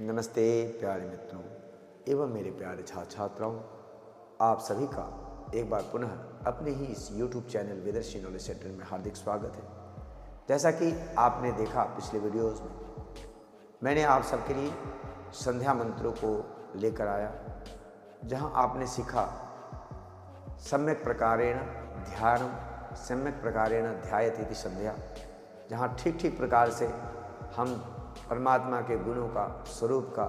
नमस्ते प्यारे मित्रों एवं मेरे प्यारे छात्र छात्राओं, आप सभी का एक बार पुनः अपने ही इस YouTube चैनल वेदर्शी नॉलेज सेंटर में हार्दिक स्वागत है। जैसा कि आपने देखा पिछले वीडियोस में, मैंने आप सबके लिए संध्या मंत्रों को लेकर आया, जहां आपने सीखा सम्यक प्रकारेण ध्यानम सम्यक प्रकारेण ध्यायतीति संध्या, जहां ठीक प्रकार से हम परमात्मा के गुणों का, स्वरूप का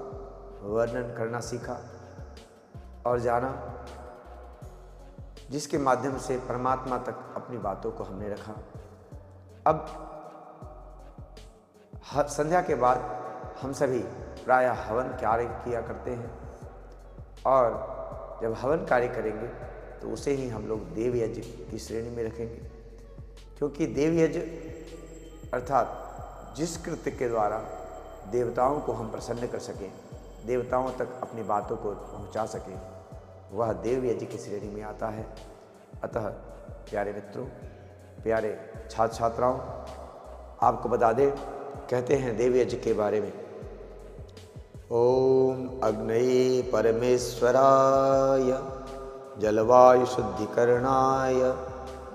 वर्णन करना सीखा और जाना, जिसके माध्यम से परमात्मा तक अपनी बातों को हमने रखा। अब संध्या के बाद हम सभी प्रायः हवन कार्य किया करते हैं, और जब हवन कार्य करेंगे तो उसे ही हम लोग देव यज्ञ की श्रेणी में रखेंगे, क्योंकि देव यज्ञ अर्थात जिस कृत्य के द्वारा देवताओं को हम प्रसन्न कर सकें, देवताओं तक अपनी बातों को पहुंचा सकें, वह देव यज्ञ की श्रेणी में आता है। अतः प्यारे मित्रों, प्यारे छात्र छात्राओं, आपको बता दें, कहते हैं देव यज्ञ के बारे में, ओम अग्नये परमेश्वराय जलवायु शुद्धिकरणाय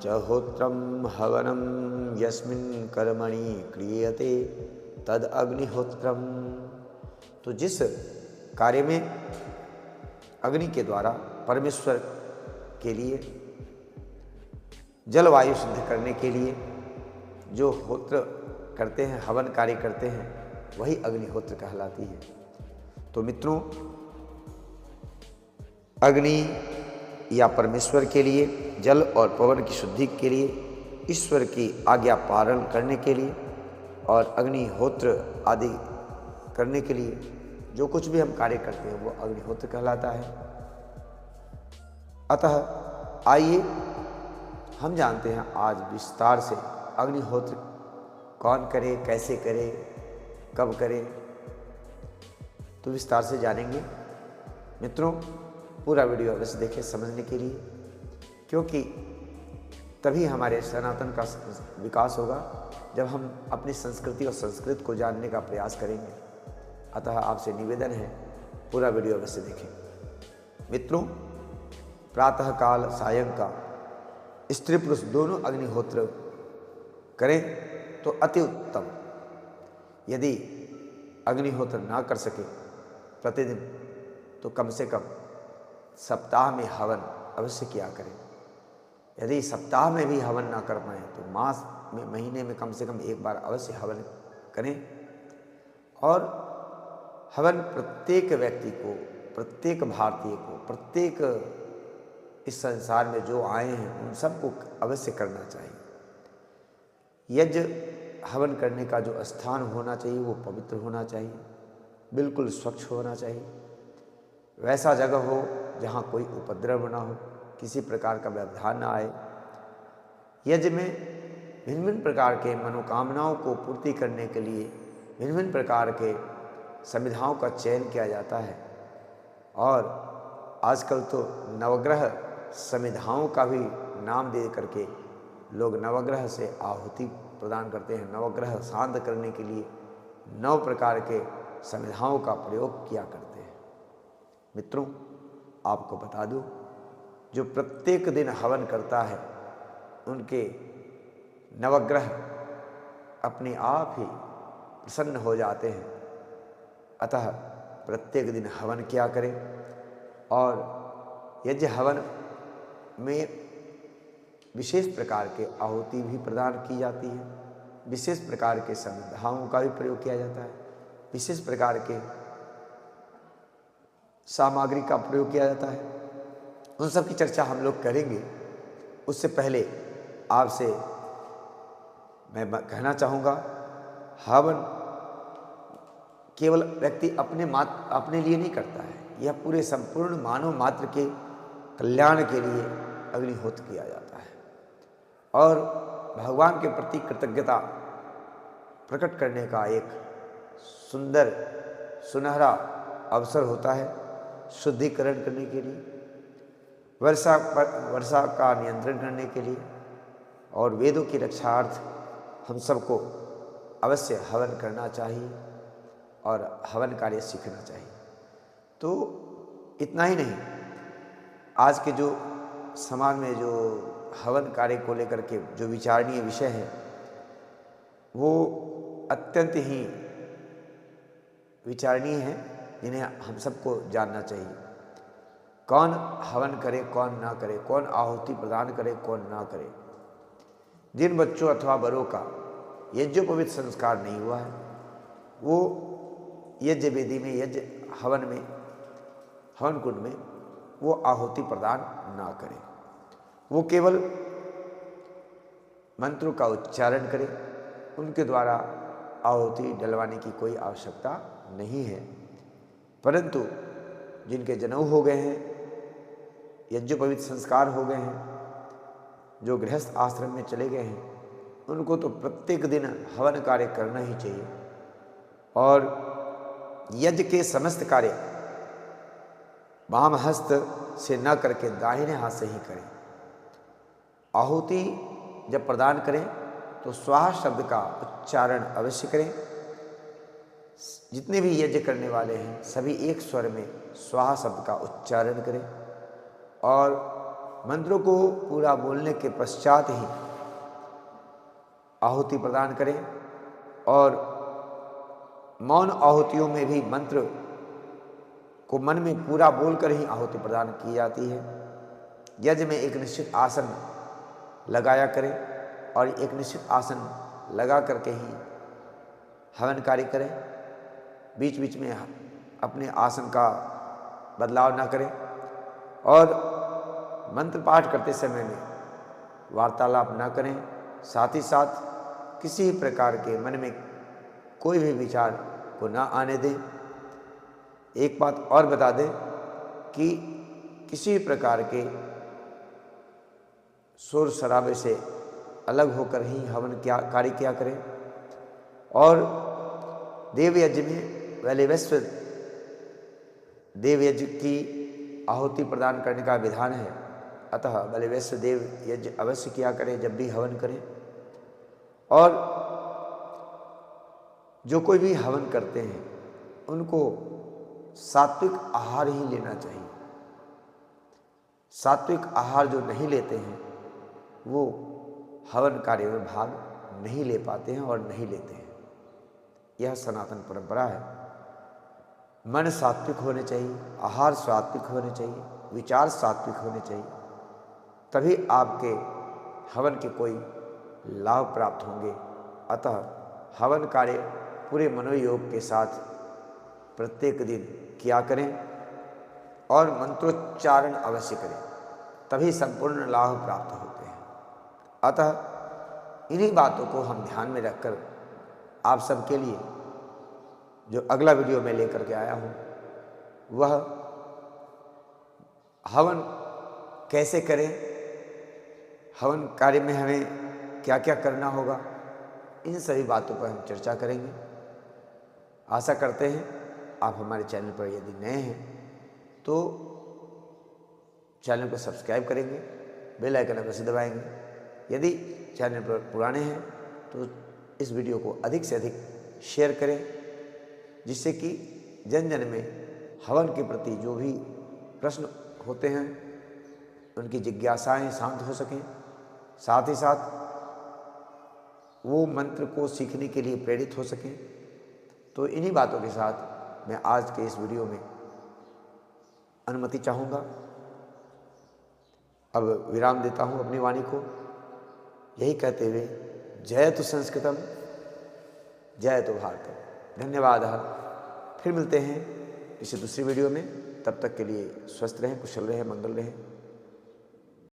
च होत्रम हवनम यस्मिन् कर्मणि क्रियते तद अग्निहोत्रम। तो जिस कार्य में अग्नि के द्वारा परमेश्वर के लिए जलवायु शुद्ध करने के लिए जो होत्र करते हैं, हवन कार्य करते हैं, वही अग्निहोत्र कहलाती है। तो मित्रों, अग्नि या परमेश्वर के लिए, जल और पवन की शुद्धि के लिए, ईश्वर की आज्ञा पालन करने के लिए और अग्निहोत्र आदि करने के लिए जो कुछ भी हम कार्य करते हैं वो अग्निहोत्र कहलाता है। अतः आइए हम जानते हैं आज विस्तार से अग्निहोत्र कौन करे, कैसे करे, कब करे, तो विस्तार से जानेंगे। मित्रों, पूरा वीडियो अवश्य देखें समझने के लिए, क्योंकि तभी हमारे सनातन का विकास होगा जब हम अपनी संस्कृति और संस्कृत को जानने का प्रयास करेंगे। अतः आपसे निवेदन है, पूरा वीडियो अवश्य देखें। मित्रों, प्रातः काल सायं का स्त्री पुरुष दोनों अग्निहोत्र करें तो अति उत्तम। यदि अग्निहोत्र ना कर सके प्रतिदिन, तो कम से कम सप्ताह में हवन अवश्य किया करें। यदि सप्ताह में भी हवन ना कर पाएँ तो मास में, महीने में कम से कम एक बार अवश्य हवन करें। और हवन प्रत्येक व्यक्ति को, प्रत्येक भारतीय को, प्रत्येक इस संसार में जो आए हैं उन सबको अवश्य करना चाहिए। यज्ञ हवन करने का जो स्थान होना चाहिए वो पवित्र होना चाहिए, बिल्कुल स्वच्छ होना चाहिए। वैसा जगह हो जहाँ कोई उपद्रव ना हो, किसी प्रकार का व्यवधान ना आए। यज्ञ में भिन्न भिन्न प्रकार के मनोकामनाओं को पूर्ति करने के लिए भिन्न भिन्न प्रकार के संविधाओं का चयन किया जाता है, और आजकल तो नवग्रह संविधाओं का भी नाम दे करके लोग नवग्रह से आहुति प्रदान करते हैं। नवग्रह शांत करने के लिए 9 प्रकार के संविधाओं का प्रयोग किया करते हैं। मित्रों, आपको बता दूं, जो प्रत्येक दिन हवन करता है उनके नवग्रह अपने आप ही प्रसन्न हो जाते हैं। अतः प्रत्येक दिन हवन किया करें, और यज्ञ हवन में विशेष प्रकार के आहुति भी प्रदान की जाती है, विशेष प्रकार के संविधाओं का भी प्रयोग किया जाता है, विशेष प्रकार के सामग्री का प्रयोग किया जाता है। उन सब की चर्चा हम लोग करेंगे। उससे पहले आपसे मैं कहना चाहूँगा, हवन केवल व्यक्ति अपने लिए नहीं करता है, यह पूरे संपूर्ण मानव मात्र के कल्याण के लिए अग्निहोत्र किया जाता है, और भगवान के प्रति कृतज्ञता प्रकट करने का एक सुंदर सुनहरा अवसर होता है शुद्धिकरण करने के लिए, वर्षा का नियंत्रण करने के लिए, और वेदों की रक्षार्थ हम सबको अवश्य हवन करना चाहिए। और हवन कार्य सीखना चाहिए। तो इतना ही नहीं, आज के जो समाज में जो हवन कार्य को लेकर के जो विचारणीय विषय है वो अत्यंत ही विचारणीय है, जिन्हें हम सबको जानना चाहिए। कौन हवन करे, कौन ना करे, कौन आहुति प्रदान करे, कौन ना करे। जिन बच्चों अथवा बड़ों का यज्ञोपवीत संस्कार नहीं हुआ है वो यज्ञ वेदी में, यज्ञ हवन में, हवन कुंड में वो आहुति प्रदान ना करे। वो केवल मंत्रों का उच्चारण करे, उनके द्वारा आहुति डलवाने की कोई आवश्यकता नहीं है। परंतु जिनके जनेऊ हो गए हैं, यज्ञोपवीत संस्कार हो गए हैं, जो गृहस्थ आश्रम में चले गए हैं, उनको तो प्रत्येक दिन हवन कार्य करना ही चाहिए और यज्ञ के समस्त कार्य वाम हस्त से न करके दाहिने हाथ से ही करें। आहुति जब प्रदान करें तो स्वाहा शब्द का उच्चारण अवश्य करें। जितने भी यज्ञ करने वाले हैं सभी एक स्वर में स्वाहा शब्द का उच्चारण करें और मंत्रों को पूरा बोलने के पश्चात ही आहुति प्रदान करें। और मौन आहुतियों में भी मंत्र को मन में पूरा बोलकर ही आहुति प्रदान की जाती है। यज्ञ में एक निश्चित आसन लगाया करें और एक निश्चित आसन लगा करके ही हवन कार्य करें। बीच बीच में अपने आसन का बदलाव ना करें और मंत्र पाठ करते समय में वार्तालाप ना करें। साथ ही साथ किसी प्रकार के मन में कोई भी विचार को ना आने दें। एक बात और बता दें कि किसी प्रकार के शोर शराबे से अलग होकर ही हवन कार्य किया करें। और देव यज्ञ में वैश्व देव यज्ञ की आहुति प्रदान करने का विधान है, अतः वैश्व देव यज्ञ अवश्य किया करें जब भी हवन करें। और जो कोई भी हवन करते हैं उनको सात्विक आहार ही लेना चाहिए। सात्विक आहार जो नहीं लेते हैं वो हवन कार्य में भाग नहीं ले पाते हैं और नहीं लेते हैं। यह सनातन परंपरा है। मन सात्विक होने चाहिए, आहार सात्विक होने चाहिए, विचार सात्विक होने चाहिए, तभी आपके हवन के कोई लाभ प्राप्त होंगे। अतः हवन कार्य पूरे मनोयोग के साथ प्रत्येक दिन किया करें और मंत्रोच्चारण अवश्य करें, तभी संपूर्ण लाभ प्राप्त होते हैं। अतः इन्हीं बातों को हम ध्यान में रखकर आप सबके लिए जो अगला वीडियो मैं लेकर के आया हूँ वह हवन कैसे करें, हवन कार्य में हमें क्या क्या करना होगा, इन सभी बातों पर हम चर्चा करेंगे। आशा करते हैं आप हमारे चैनल पर यदि नए हैं तो चैनल को सब्सक्राइब करेंगे, बेल आइकन अवश्य दबाएंगे। यदि चैनल पर पुराने हैं तो इस वीडियो को अधिक से अधिक शेयर करें, जिससे कि जन जन में हवन के प्रति जो भी प्रश्न होते हैं उनकी जिज्ञासाएं शांत हो सकें। साथ ही साथ वो मंत्र को सीखने के लिए प्रेरित हो सकें। तो इन्हीं बातों के साथ मैं आज के इस वीडियो में अनुमति चाहूँगा। अब विराम देता हूँ अपनी वाणी को, यही कहते हुए जयतु संस्कृतम जयतु भारतम। धन्यवाद। फिर मिलते हैं किसी दूसरी वीडियो में। तब तक के लिए स्वस्थ रहें, कुशल रहें, मंगल रहें।